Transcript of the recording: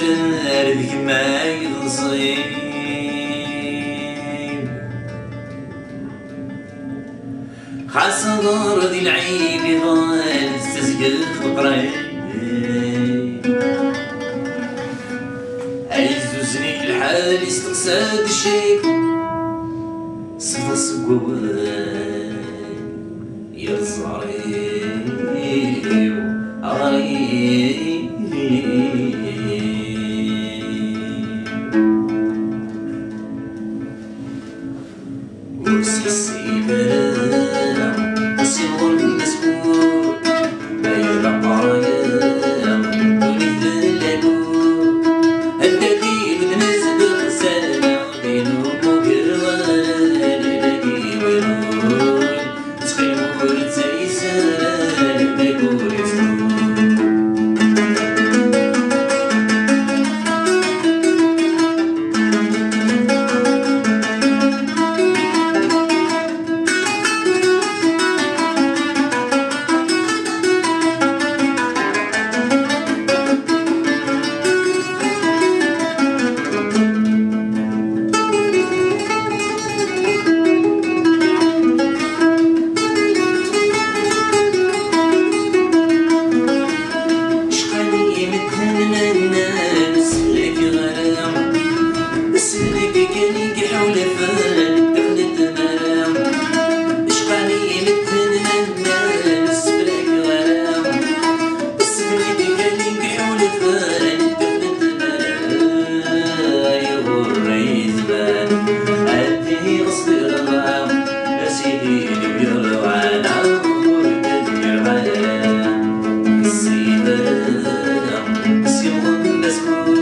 يسرار ذيك ما ينصيب خاص دور ذي العيب يظل تسقط القريب عزوزني الحال يستقساد الشيك صفا سقوان يا صغير غريب وسيسي بلا أسيغ المسؤول باين قرايا دوني ذلالو الذي بتنزل رسالة بينو مقران الذي ويرون تخيمور تسيسان بيقول يسنون School